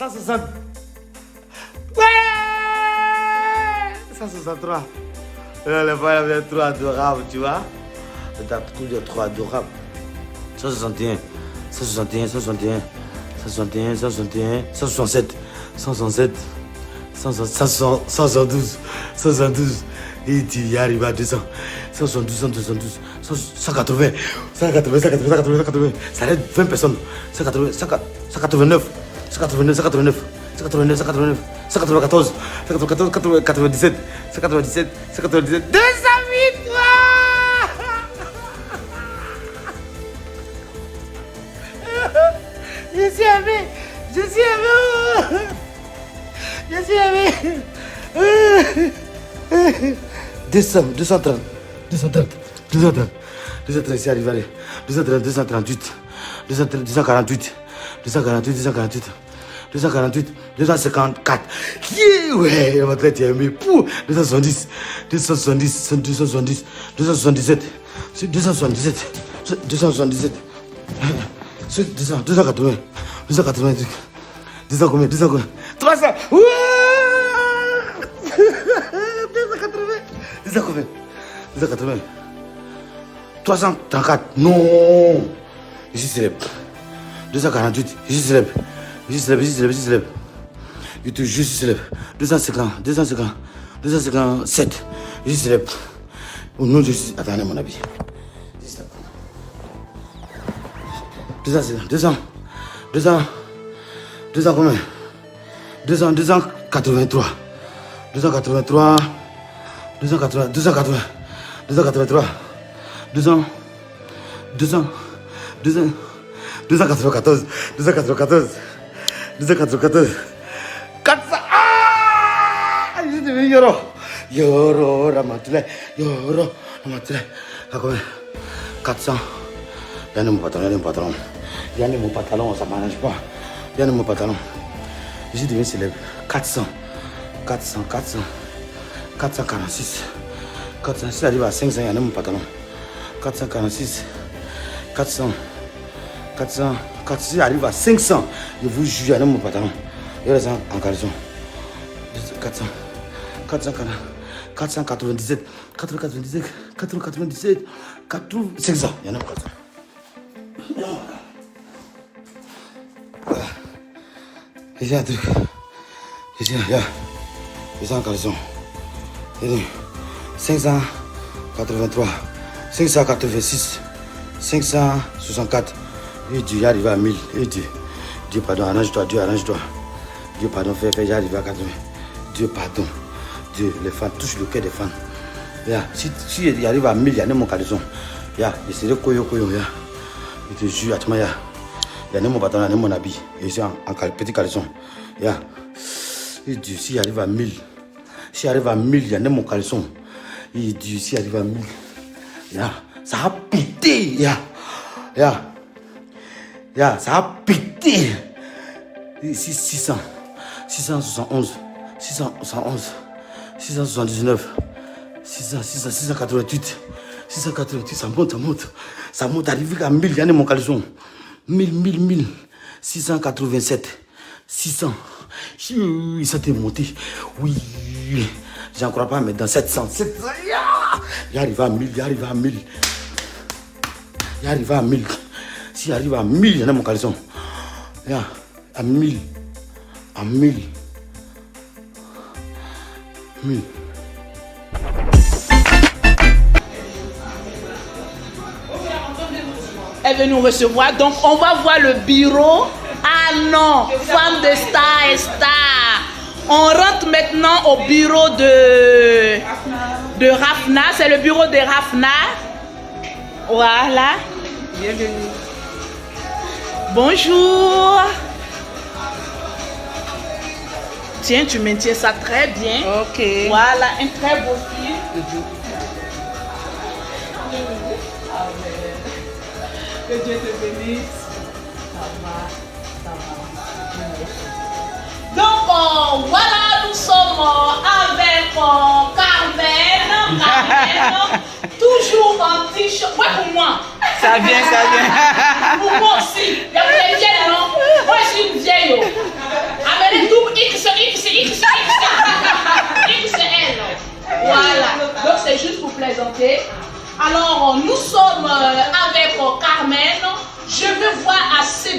160. Ouais 163. Les voix, il y a trop adorable, tu vois. T'as tout de trop adorable. 161, 161, 161, 161, 161, 167, 167, 172, 172. Et tu y arrives à 200, 172, 172, 180, 180, 180, 180. Ça aide 20 personnes. 180, 189, 189, 189. 189, 189, 194, 194, 97, 197, 197, 200 victoires. Je suis aimé, je suis aimé, je suis aimé. 200, 230, 230, 230, 230, c'est arrivé, 230, 238, 248, 248, 248. 248, 254. Ouais, votre tête est aimée. 270, 270, 270, 277, 277, 277, 280, 280, 200 combien, 200 combien, 300. Ouais 280, 200 combien, 280, 334. Non, je suis célèbre. 248, je suis célèbre. Je suis célèbre. Je te jure, je suis célèbre. 250, 250, 257. Je suis célèbre. Au nom de Jésus. Attendez mon avis. 250, 200, 200, 200 combien? 200, 283. 283. 280, 280, 283. 200, 200, 200, 294, 294. 294, 400. Ah! Je devais Yoro. Yoro, Ramatule. Yoro, Ramatule. À combien? 400. Yann mon pantalon, Yann mon pantalon. Yann mon pantalon, ça ne m'arrange pas. Yann mon pantalon. Je deviens célèbre. 400. 400, 400. 446. 446 arrive à 500, Yann mon pantalon. 446. 400. 400. Quand tu arrives à 500, je vous jure, il y a mon pantalon. Il y a les en caleçon. 400, 440, 497, 497, 497, 500. Il y en a un 400. Ici, un truc. Ici, il y a en caleçon. 583, 586, 564. Et Dieu, j'arrive à 1000. Et Dieu, Dieu pardon, arrange-toi, Dieu arrange-toi. Dieu pardon, fais, j'arrive à 80. Dieu pardon. Dieu, les fans, touche le cœur des fans. Yeah. Si il arrive à 1000, il y a mon caleçon. Yeah. Je serai koyo. Yeah. Je te jure, il y a mon bâton, il y a mon habit. Et c'est un petit caleçon. Yeah. Et Dieu, s'il arrive à 1000, s'il arrive à 1000, il y a mon caleçon. Et Dieu, s'il arrive à 1000, yeah. Ça a pété. Yeah. Yeah. Yeah, ça a pété. 600, 671, 611, 679, 688, 688, ça monte, arrive à 1000, il y a mon caleçon. 1000, 687, 600, ça t'est monté, oui, j'en crois pas, mais dans 700, j'arrive à 1000, S'il arrive à 1000, il y en a mon caleçon. Yeah. À 1000. À 1000. 1000. Elle veut nous recevoir. Donc, on va voir le bureau. Ah non, femme de star et star. On rentre maintenant au bureau de Rafna. C'est le bureau de Rafna. Voilà. Bienvenue. Bonjour. Tiens, tu maintiens ça très bien. Ok. Voilà, un très beau film. Que Dieu te bénisse. Ça va. Donc, voilà, nous sommes avec Carmen. Toujours en t-shirt. Ouais, pour moi. Ça vient. Pour moi aussi. Il y a des vieilles, non? Moi, je suis une vieille.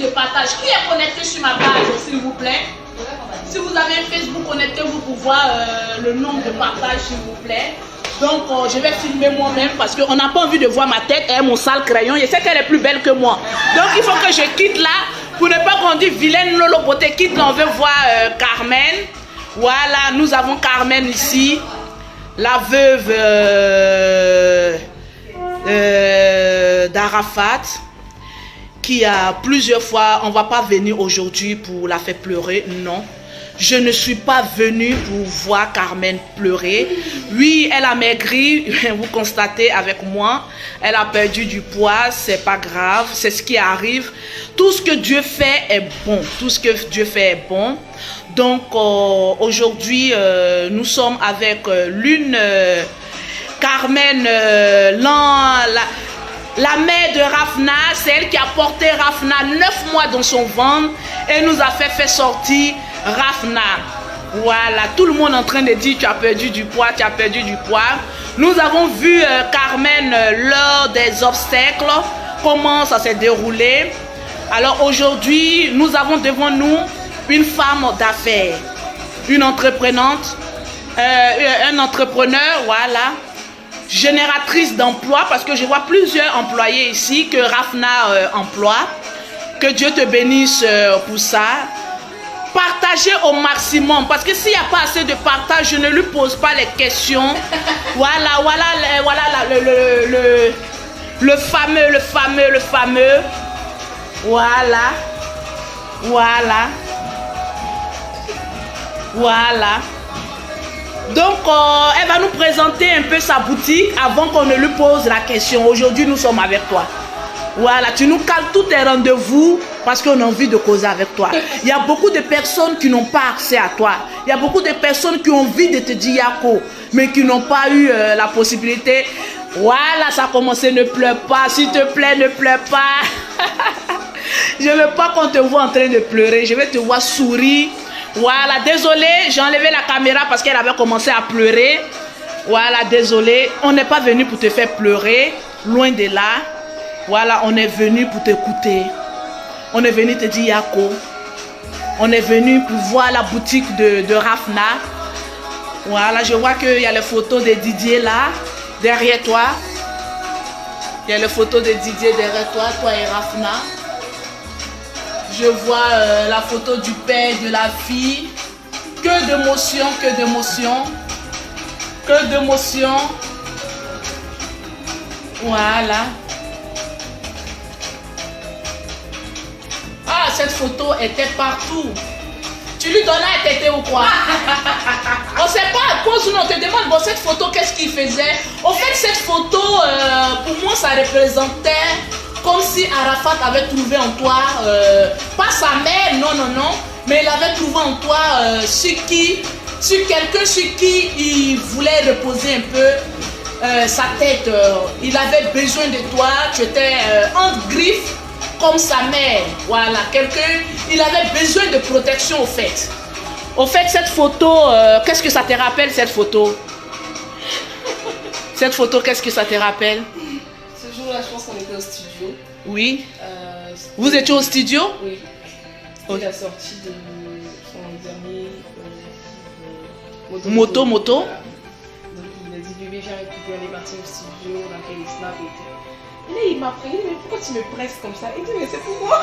de partage. Qui est connecté sur ma page, s'il vous plaît? Si vous avez un Facebook, connectez-vous pour voir le nombre de partages, s'il vous plaît. Donc, je vais filmer moi-même parce qu'on n'a pas envie de voir ma tête et mon sale crayon. Je sais qu'elle est plus belle que moi. Donc, il faut que je quitte là pour ne pas qu'on dise vilaine Lolo Beauté. Quitte là, on veut voir Carmen. Voilà, nous avons Carmen ici. La veuve d'Arafat. Qui a plusieurs fois, on ne va pas venir aujourd'hui pour la faire pleurer. Non. Je ne suis pas venue pour voir Carmen pleurer. Oui, elle a maigri, vous constatez avec moi. Elle a perdu du poids, c'est pas grave, c'est ce qui arrive. Tout ce que Dieu fait est bon. Tout ce que Dieu fait est bon. Donc, aujourd'hui, nous sommes avec l'une, Carmen, la mère de Rafna. C'est elle qui a porté Rafna 9 mois dans son ventre et nous a fait sortir Rafna. Voilà, tout le monde est en train de dire tu as perdu du poids, tu as perdu du poids. Nous avons vu Carmen lors des obstacles, comment ça s'est déroulé. Alors aujourd'hui, nous avons devant nous une femme d'affaires, une entreprenante, un entrepreneur, voilà, génératrice d'emplois, parce que je vois plusieurs employés ici que Rafna emploie. Que Dieu te bénisse pour ça. Partagez au maximum, parce que s'il n'y a pas assez de partage, je ne lui pose pas les questions. Voilà, le fameux. Voilà. Donc, elle va nous présenter un peu sa boutique avant qu'on ne lui pose la question. Aujourd'hui, nous sommes avec toi. Voilà, tu nous cales tous tes rendez-vous parce qu'on a envie de causer avec toi. Il y a beaucoup de personnes qui n'ont pas accès à toi. Il y a beaucoup de personnes qui ont envie de te dire Yako, mais qui n'ont pas eu la possibilité. Voilà, ça a commencé, ne pleure pas. S'il te plaît, ne pleure pas. Je ne veux pas qu'on te voit en train de pleurer. Je vais te voir sourire. Voilà, désolé, j'ai enlevé la caméra parce qu'elle avait commencé à pleurer. Voilà, désolé. On n'est pas venu pour te faire pleurer. Loin de là. Voilà, on est venu pour t'écouter. On est venu te dire Yako. On est venu pour voir la boutique de Rafna. Voilà, je vois qu'il y a les photos de Didier là, derrière toi. Il y a les photos de Didier derrière toi, toi et Rafna. Je vois la photo du père, de la fille. Que d'émotion, que d'émotion. Que d'émotion. Voilà. Ah, cette photo était partout. Tu lui donnais un tété ou quoi? On ne sait pas. Pose-nous, on te demande, bon, cette photo, qu'est-ce qu'il faisait? En fait, cette photo, pour moi, ça représentait comme si Arafat avait trouvé en toi, pas sa mère, non, mais il avait trouvé en toi sur quelqu'un sur qui il voulait reposer un peu sa tête. Il avait besoin de toi, tu étais entre griffes comme sa mère. Voilà, quelqu'un, il avait besoin de protection au fait. Au fait, cette photo, qu'est-ce que ça te rappelle, cette photo? Cette photo, qu'est-ce que ça te rappelle? Ce jour-là, je pense qu'on était au studio. Oui. Vous étiez au studio? Oui. C'était la sortie de son dernier Moto. Voilà. Donc il a dit, bébé, viens récupérer, on est parti au studio, on a fait les snaps et tout. Et là, il m'a pris, mais pourquoi tu me presses comme ça? Il dit, mais c'est pour moi.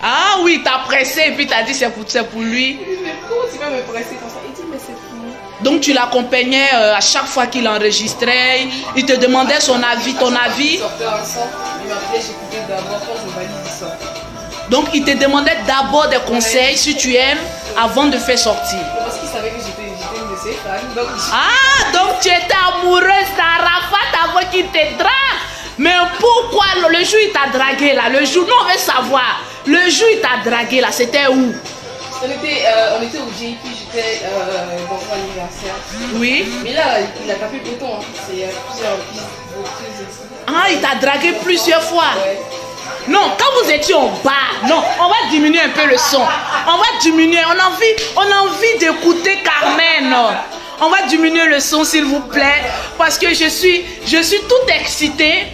Ah oui, t'as pressé et puis t'as dit c'est pour lui. Il dit, mais pourquoi tu vas me presser comme ça? Il dit, mais c'est pour moi. Donc tu l'accompagnais à chaque fois qu'il enregistrait, il te demandait son avis, ton avis. On sortait ensemble, il m'appelait, j'écoutais d'abord quand je valide ça. Donc il te demandait d'abord des conseils si tu aimes avant de faire sortir. Parce qu'il savait que j'étais une de ses fans. Donc, Ah, donc tu étais amoureuse d'Arafat avant qu'il te drague. Mais pourquoi le jour il t'a dragué là? Le jour, nous on veut savoir. Le jour il t'a dragué là, c'était où? on était au JP, j'étais dans son anniversaire. Oui. Mais là, il a tapé le bouton. Hein. C'est plusieurs pistes. Ah, il t'a dragué plusieurs fois. Ouais. Non, quand vous étiez en bas, non, on va diminuer un peu le son. On va diminuer, on a envie d'écouter Carmen. On va diminuer le son s'il vous plaît, parce que je suis toute excitée.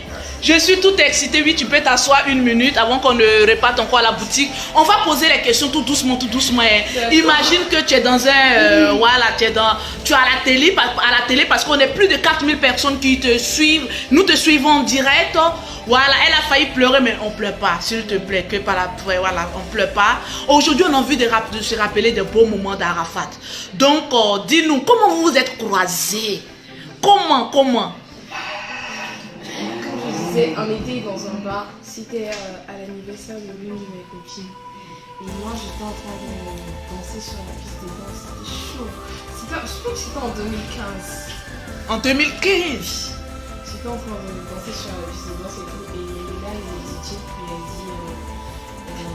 Je suis toute excitée. Oui, tu peux t'asseoir 1 minute avant qu'on ne reparte encore à la boutique. On va poser les questions tout doucement, tout doucement. Imagine que tu es dans un... voilà, tu es à la télé parce qu'on est plus de 4000 personnes qui te suivent. Nous te suivons en direct. Voilà, elle a failli pleurer, mais on ne pleure pas, s'il te plaît, que par la... Voilà, on ne pleure pas. Aujourd'hui, on a envie de se rappeler des beaux moments d'Arafat. Donc, dis-nous, comment vous vous êtes croisés? Comment? Comme je disais, on était dans un bar, c'était à l'anniversaire de l'une de mes copines. Et moi, j'étais en train de danser sur la piste de danse, c'était chaud. Je crois que c'était en 2015. En 2015? J'étais en train de danser sur la piste de danse et tout, et là, il y a le DJ qui a dit le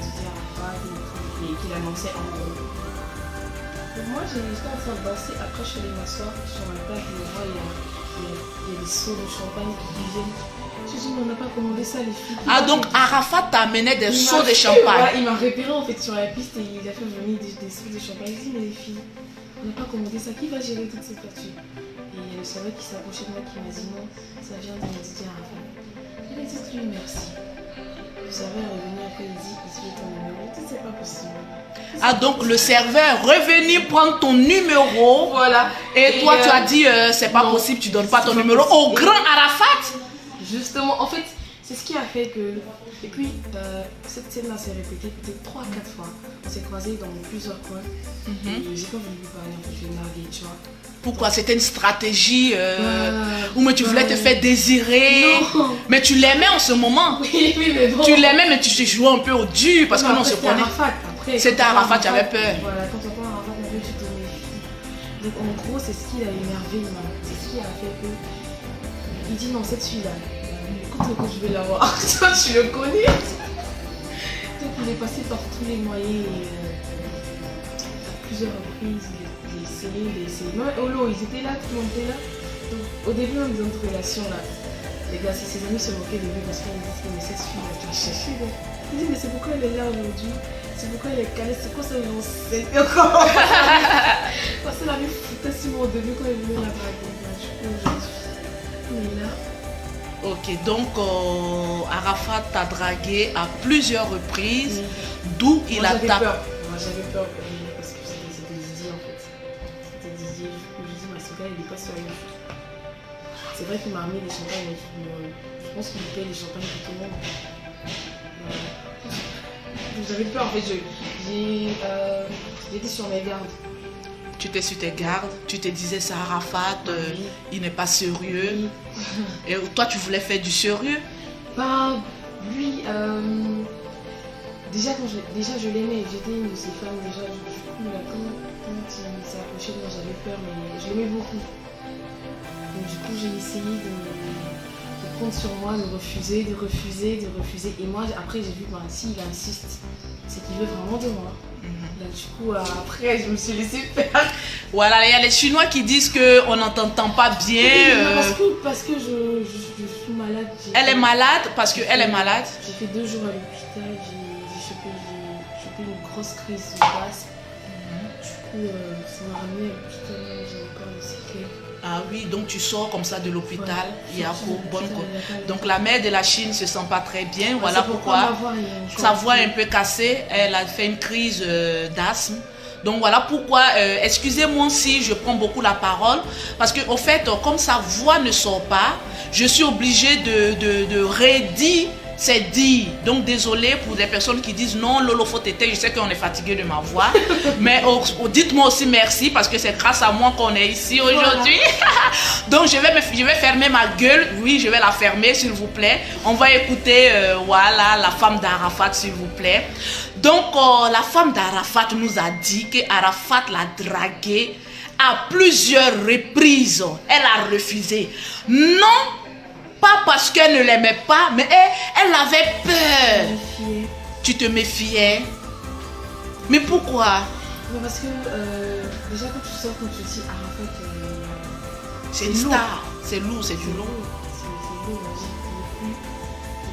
DJ Arafat et qu'il annonçait en gros. Donc moi, j'étais en train de danser, après je suis allée m'asseoir sur la table, je vois, il y a des seaux de champagne qui viennent. Je dis, mais on n'a pas commandé ça, les filles. Ah, donc Arafat t'amenait des seaux de champagne. Ouais, il m'a repéré en fait sur la piste et il a fait venir des seaux de champagne. Il dit, mais les filles, on n'a pas commandé ça, qui va gérer toutes ces factures? Et il y a le serveur qui s'approchait de moi qui m'a dit, non, ça vient de DJ Arafat. Il a dit, lui, merci. Le serveur est venu après, il dit, il suit ton numéro. Il dit, c'est pas possible. Ah, donc le serveur revenu prendre ton numéro. Voilà. Et toi, tu as dit, c'est pas possible, tu donnes pas ton numéro au grand Arafat. Justement, en fait, c'est ce qui a fait que... Et puis, cette scène-là s'est répétée peut-être 3-4 fois. On s'est croisés dans plusieurs coins. Et j'ai pas voulu lui parler, en fait, je l'ai nargué, tu vois. Pourquoi? C'était une stratégie où mais tu voulais te faire désirer. Non. Mais tu l'aimais en ce moment. Oui, mais bon. Tu l'aimais, mais tu te jouais un peu au dur parce que non, on se connaît. C'était Arafat, tu avais peur. Voilà, quand on parle Arafat, on veut tu te méfies. Donc en gros, c'est ce qui l'a énervé, c'est ce qui a fait que... Il dit non, cette fille-là, écoute, je vais la voir. Toi, tu le connais. Donc il est passé par tous les moyens et à plusieurs reprises, il a essayé. Même Olo, ils étaient là, tout le monde était là. Donc au début, on était dans une relation là. Les gars, ses amis se moquaient de lui parce qu'ils disaient, mais cette fille-là, tu l'as cherchée. Il dit, mais c'est pourquoi elle est là aujourd'hui? C'est pourquoi elle est calée? C'est quoi ça? J'en sais encore. Parce que la vie foutait sur moi au début quand elle voulait la draguer. Du coup, aujourd'hui. Mais là. Ok, donc Arafat t'a dragué à plusieurs reprises, d'où il a tapé. Moi j'avais peur parce que c'était Didier en fait. C'était Didier, du coup je dis, mais ce gars il est pas sérieux. C'est vrai qu'il m'a amené des champagnes, mais je pense qu'il paye les champagnes pour tout le monde. J'avais peur en fait, j'étais sur mes gardes. Tu étais sur tes gardes, tu te disais c'est Arafat, il n'est pas sérieux. Et toi tu voulais faire du sérieux? Bah lui, déjà je l'aimais, j'étais une de ses femmes déjà, du coup là, quand il s'est approché de moi j'avais peur mais je l'aimais beaucoup. Donc du coup j'ai essayé de prendre sur moi, de refuser et moi après j'ai vu que s'il insiste, c'est qu'il veut vraiment de moi. Là, du coup, après, je me suis laissée faire. Voilà, il y a les Chinois qui disent qu'on n'entend pas bien. Parce que je suis malade. Elle est malade parce qu'elle est malade. J'ai fait 2 jours à l'hôpital, j'ai chopé une grosse crise de gaz. Du coup, ça m'a ramené à l'hôpital, j'ai encore des séquelles. Ah oui, donc tu sors comme ça de l'hôpital, donc la mère de la Chine se sent pas très bien, voilà pourquoi sa voix est un peu cassée, elle a fait une crise d'asthme. Donc voilà pourquoi, excusez-moi si je prends beaucoup la parole, parce que au fait, comme sa voix ne sort pas, je suis obligée de redire. C'est dit. Donc désolé pour les personnes qui disent non, Lolo faut t'aider. Je sais qu'on est fatigué de ma voix. Mais dites-moi aussi merci parce que c'est grâce à moi qu'on est ici aujourd'hui. Voilà. Donc je vais fermer ma gueule. Oui, je vais la fermer s'il vous plaît. On va écouter voilà, la femme d'Arafat s'il vous plaît. Donc la femme d'Arafat nous a dit qu'Arafat l'a draguée à plusieurs reprises. Elle a refusé. Non. Pas parce qu'elle ne l'aimait pas, mais elle avait peur. Tu te méfiais. Mais pourquoi? Parce que déjà quand tu sors, quand tu dis Arafat, c'est une star. C'est lourd, c'est du lourd. C'est lourd,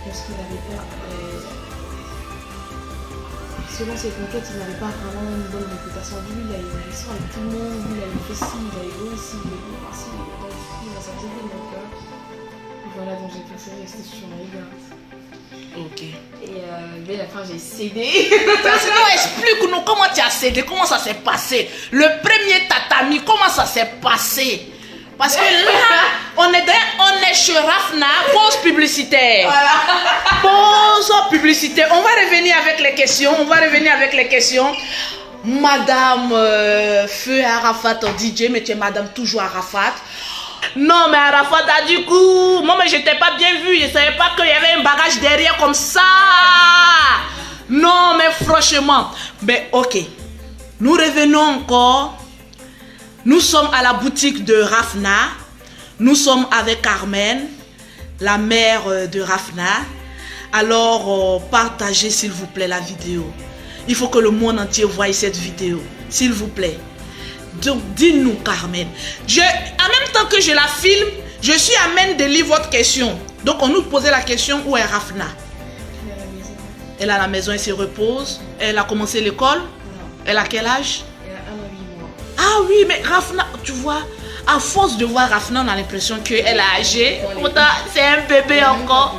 parce qu'il avait peur. Selon ses conquêtes, il n'avait pas vraiment une bonne réputation. Lui, il a eu une histoire avec tout le monde. Lui, il a eu fait ci, il a eu aussi, il a eu par-ci, il a eu par-ci, il a sorti de mon peur. voilà, donc j'ai préféré rester sur ma garde. Ok. Et dès la fin, j'ai cédé. Sinon, explique-nous comment tu as cédé, comment ça s'est passé. Le premier tatami, comment ça s'est passé? Parce que là, on est chez Rafna, pause publicitaire. Voilà. Pause publicitaire. On va revenir avec les questions. Madame Feu Arafat DJ, mais tu es Madame toujours Arafat. Non, mais Arafat a du coup. Moi, mais je n'étais pas bien vue. Je ne savais pas qu'il y avait un bagage derrière comme ça. Non, mais franchement. Mais ok. Nous revenons encore. Nous sommes à la boutique de Rafna. Nous sommes avec Carmen, la mère de Rafna. Alors, partagez s'il vous plaît la vidéo. Il faut que le monde entier voie cette vidéo. S'il vous plaît. Donc, dis-nous, Carmen. En même temps que je la filme, je suis amène de lire votre question. Donc, on nous posait la question, où est Rafna? Elle est à la maison, elle se repose. Elle a commencé l'école. Elle a quel âge? Elle a 1 an et 8 mois. Ah oui, mais Rafna, tu vois, à force de voir Rafna, on a l'impression qu'elle est âgée. Pourtant, c'est un bébé encore.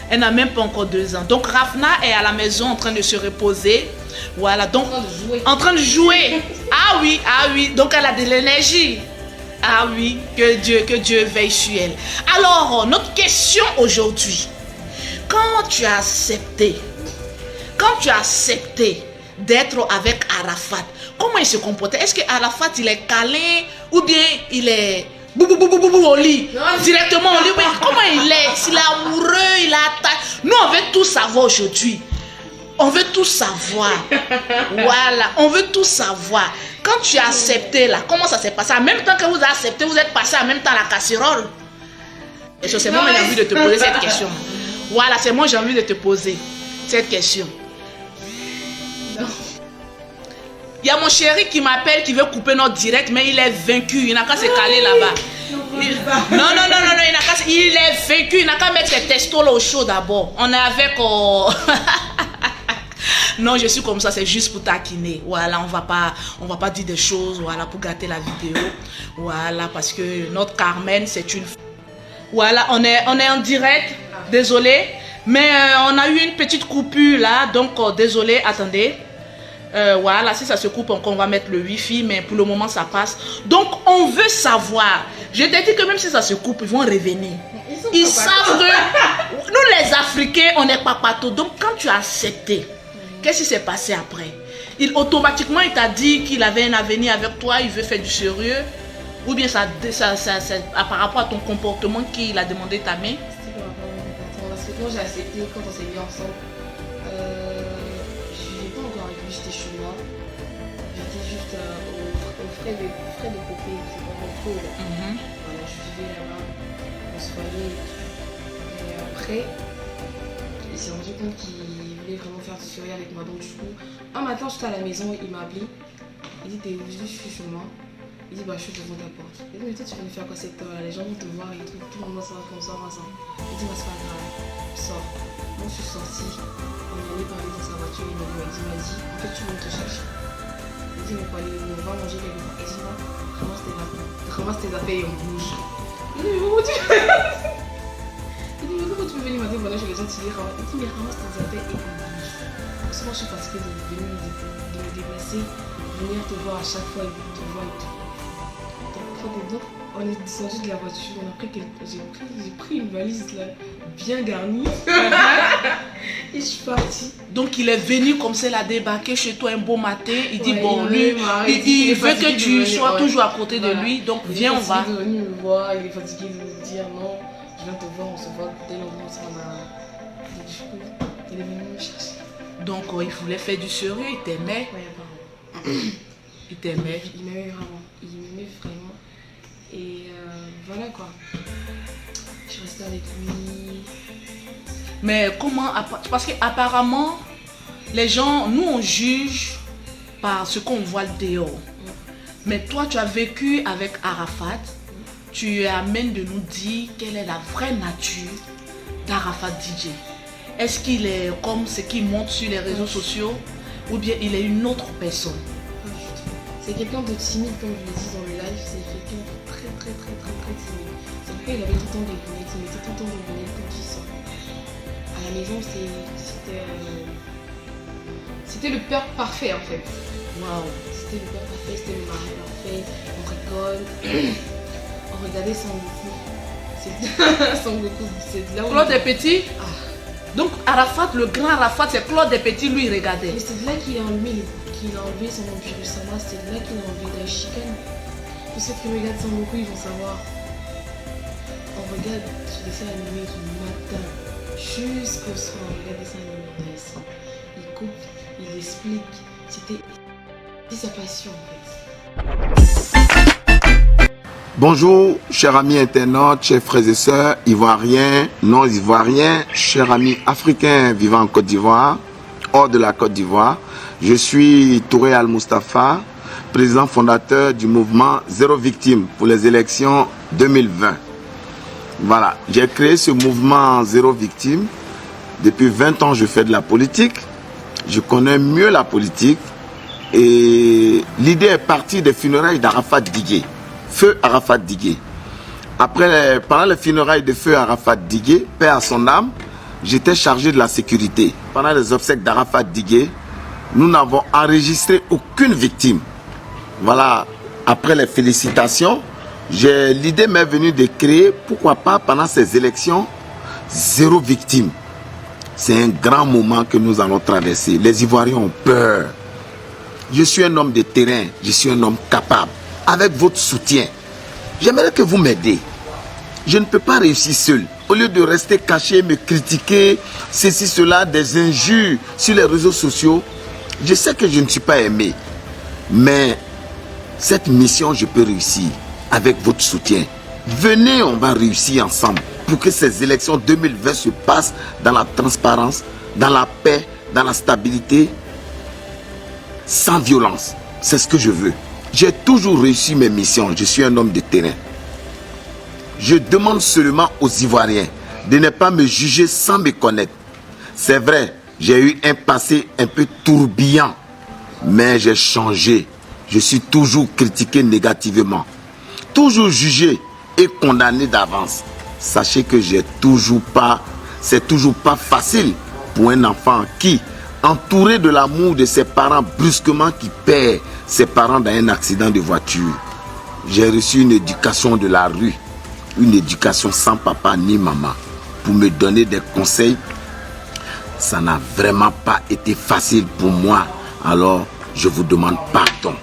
Elle n'a même pas encore 2 ans. Donc, Rafna est à la maison en train de se reposer. Voilà, donc, en train de jouer. Ah oui, donc elle a de l'énergie. Ah oui, que Dieu veille sur elle. Alors, notre question aujourd'hui. Quand tu as accepté d'être avec Arafat, comment il se comportait? Est-ce que Arafat, il est câlin ou bien il est au lit? Directement au lit, oui. Comment il est? S'il est amoureux, il est attaché. Nous, on veut tout savoir aujourd'hui. On veut tout savoir. Voilà, on veut tout savoir. Quand tu as accepté là, comment ça s'est passé? En même temps que vous avez accepté, vous êtes passé en même temps à la casserole. Et c'est moi qui j'ai envie de te poser cette question. Voilà, c'est moi qui j'ai envie de te poser cette question. Non. Il y a mon chéri qui m'appelle, qui veut couper notre direct, mais il est vaincu. Il n'a qu'à se caler là-bas. Non, il est vaincu. Il n'a qu'à mettre ses testos là au chaud d'abord. On est avec... Non, je suis comme ça, c'est juste pour taquiner. Voilà, on va pas dire des choses, voilà, pour gâter la vidéo. Voilà, parce que notre Carmen, c'est une... Voilà, on est en direct. Désolé. Mais on a eu une petite coupure là, donc désolé, attendez. Voilà, si ça se coupe encore, on va mettre le wifi, mais pour le moment ça passe. Donc on veut savoir. Je t'ai dit que même si ça se coupe, ils vont revenir. Ils savent que nous les Africains, on n'est pas pato. Donc quand tu as accepté, qu'est-ce qui s'est passé après? Automatiquement, il t'a dit qu'il avait un avenir avec toi, il veut faire du sérieux. Ou bien ça par rapport à ton comportement qu'il a demandé ta main? C'était par rapport à mon comportement. Parce que quand j'ai accepté, quand on s'est mis ensemble, je n'ai pas encore avec lui, j'étais chez moi. J'étais juste au frais de copé, c'est pas mon cours. Voilà, je vivais là-bas, on se voyait. Et après, il s'est rendu compte qu'il voulait vraiment faire du sérieux avec moi. Donc du coup, un matin, j'étais à la maison, il m'a appelé. Il dit, t'es où? Je dis, je suis chez moi. Il dit, bah je suis devant ta porte. Il dit, mais toi tu viens de faire quoi cette heure-là? Les gens vont te voir et tout le monde va savoir qu'on sort ensemble. Il dit, bah c'est pas grave, sors. Moi je suis sortie, on est allé parler dans sa voiture, il m'a dit, vas-y, en fait tout le monde te cherche. Il dit, mais quoi, on va manger quelque part. Il dit, non, ramasse tes affaires et on bouge. Il dit, mais pourquoi tu veux venir me dire, voilà, je les gens, tu dis, il dit, mais ramasse tes affaires et on bouge. Parce que moi je suis fatiguée de venir me déplacer, venir te voir à chaque fois et te voir et tout. Donc, on est descendu de la voiture, j'ai pris une valise là, bien garnie. Et je suis partie. Donc il est venu comme ça, il a débarqué chez toi un beau matin. Il dit bon, lui, il veut que tu sois toujours à côté de lui. Donc viens, on va. Il est venu me voir, il est fatigué de dire non, je viens te voir, on se voit dès longtemps ensemble. Du coup, il est venu me chercher. Donc il voulait faire du sérieux, il t'aimait. Oui, apparemment. Il t'aimait. Il m'aimait vraiment. Il m'aimait vraiment. Et voilà quoi. Je suis restée avec lui. Mais comment? Parce qu'apparemment, les gens, nous on juge par ce qu'on voit dehors. Mais toi, tu as vécu avec Arafat. Tu amènes de nous dire quelle est la vraie nature d'Arafat DJ. Est-ce qu'il est comme ce qu'il montre sur les réseaux sociaux ou bien il est une autre personne? C'est quelqu'un de timide, comme je l'ai dit dans le live. C'est quelqu'un de très timide. C'est Après, il avait tout le temps des lunettes, il mettait tout le temps des lunettes pour qu'il sorte. À la maison, c'était le père parfait en fait. Waouh, c'était le père parfait, c'était le mari parfait. On rigole, on regardait son Goku. Son Goku, c'est là où... Claude est petit. Donc Arafat, le grand Arafat, c'est Claude des petits, lui il regardait. Mais c'est de là qu'il a enlevé son virus Sama, c'est de là qu'il a enlevé la chicane. Tous ceux qui regardent son Goku, ils vont savoir. On regarde ce dessin animé du matin jusqu'au soir, on regarde le dessin animé ici. Il coupe, il explique. C'était sa passion en fait. Bonjour, chers amis internautes, chers frères et sœurs, ivoiriens, non ivoiriens, chers amis africains vivant en Côte d'Ivoire, hors de la Côte d'Ivoire. Je suis Touré Al-Mustafa, président fondateur du mouvement Zéro Victime pour les élections 2020. Voilà, j'ai créé ce mouvement Zéro Victime. Depuis 20 ans, je fais de la politique. Je connais mieux la politique. Et l'idée est partie des funérailles d'Arafat Digué. Feu Arafat Digué. Pendant les funérailles de Feu Arafat Digué, paix à son âme, j'étais chargé de la sécurité. Pendant les obsèques d'Arafat Digué, nous n'avons enregistré aucune victime. Voilà, après les félicitations, l'idée m'est venue de créer, pourquoi pas pendant ces élections, zéro victime. C'est un grand moment que nous allons traverser. Les Ivoiriens ont peur. Je suis un homme de terrain, je suis un homme capable. Avec votre soutien, j'aimerais que vous m'aidiez. Je ne peux pas réussir seul. Au lieu de rester caché, me critiquer, ceci, cela, des injures sur les réseaux sociaux, je sais que je ne suis pas aimé. Mais cette mission, je peux réussir avec votre soutien. Venez, on va réussir ensemble pour que ces élections 2020 se passent dans la transparence, dans la paix, dans la stabilité, sans violence. C'est ce que je veux. J'ai toujours réussi mes missions. Je suis un homme de terrain. Je demande seulement aux Ivoiriens de ne pas me juger sans me connaître. C'est vrai, j'ai eu un passé un peu tourbillon, mais j'ai changé. Je suis toujours critiqué négativement, toujours jugé et condamné d'avance. Sachez que c'est toujours pas facile pour un enfant qui, entouré de l'amour de ses parents, brusquement qui perd ses parents dans un accident de voiture. J'ai reçu une éducation de la rue, une éducation sans papa ni maman, pour me donner des conseils. Ça n'a vraiment pas été facile pour moi. Alors, je vous demande pardon.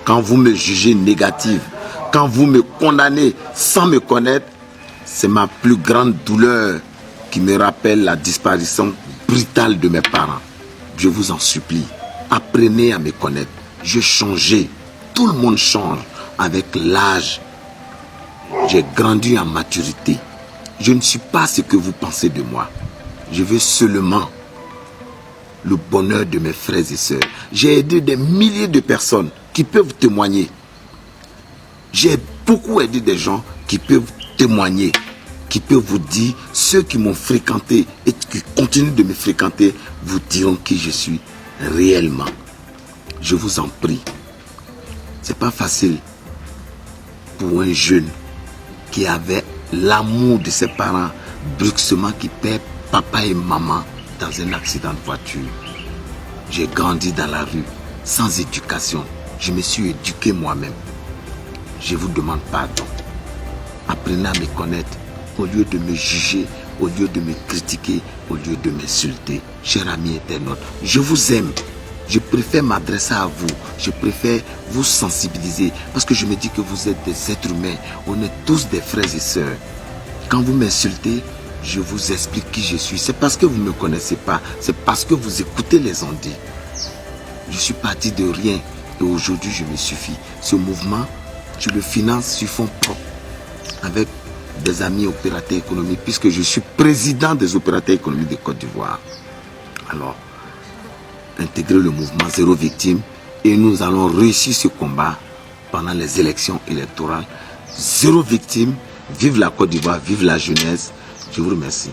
Quand vous me jugez négative, quand vous me condamnez sans me connaître, c'est ma plus grande douleur qui me rappelle la disparition brutale de mes parents. Je vous en supplie, apprenez à me connaître. J'ai changé. Tout le monde change avec l'âge. J'ai grandi en maturité. Je ne suis pas ce que vous pensez de moi. Je veux seulement le bonheur de mes frères et sœurs. J'ai aidé des milliers de personnes qui peuvent témoigner. J'ai beaucoup aidé des gens qui peuvent témoigner, qui peuvent vous dire, ceux qui m'ont fréquenté et qui continuent de me fréquenter, vous diront qui je suis réellement. Je vous en prie. C'est pas facile pour un jeune qui avait l'amour de ses parents, brusquement qui perd papa et maman dans un accident de voiture. J'ai grandi dans la rue, sans éducation. Je me suis éduqué moi-même. Je vous demande pardon. Apprenez à me connaître au lieu de me juger, au lieu de me critiquer, au lieu de m'insulter. Chers amis internautes, je vous aime. Je préfère m'adresser à vous. Je préfère vous sensibiliser parce que je me dis que vous êtes des êtres humains. On est tous des frères et sœurs. Quand vous m'insultez, je vous explique qui je suis. C'est parce que vous ne me connaissez pas. C'est parce que vous écoutez les ondits. Je suis parti de rien et aujourd'hui je me suffis. Ce mouvement, je le finance sur fonds propres avec des amis opérateurs économiques puisque je suis président des opérateurs économiques de Côte d'Ivoire. Alors, intégrer le mouvement Zéro Victime et nous allons réussir ce combat pendant les élections électorales. Zéro Victime, vive la Côte d'Ivoire, vive la jeunesse. Je vous remercie.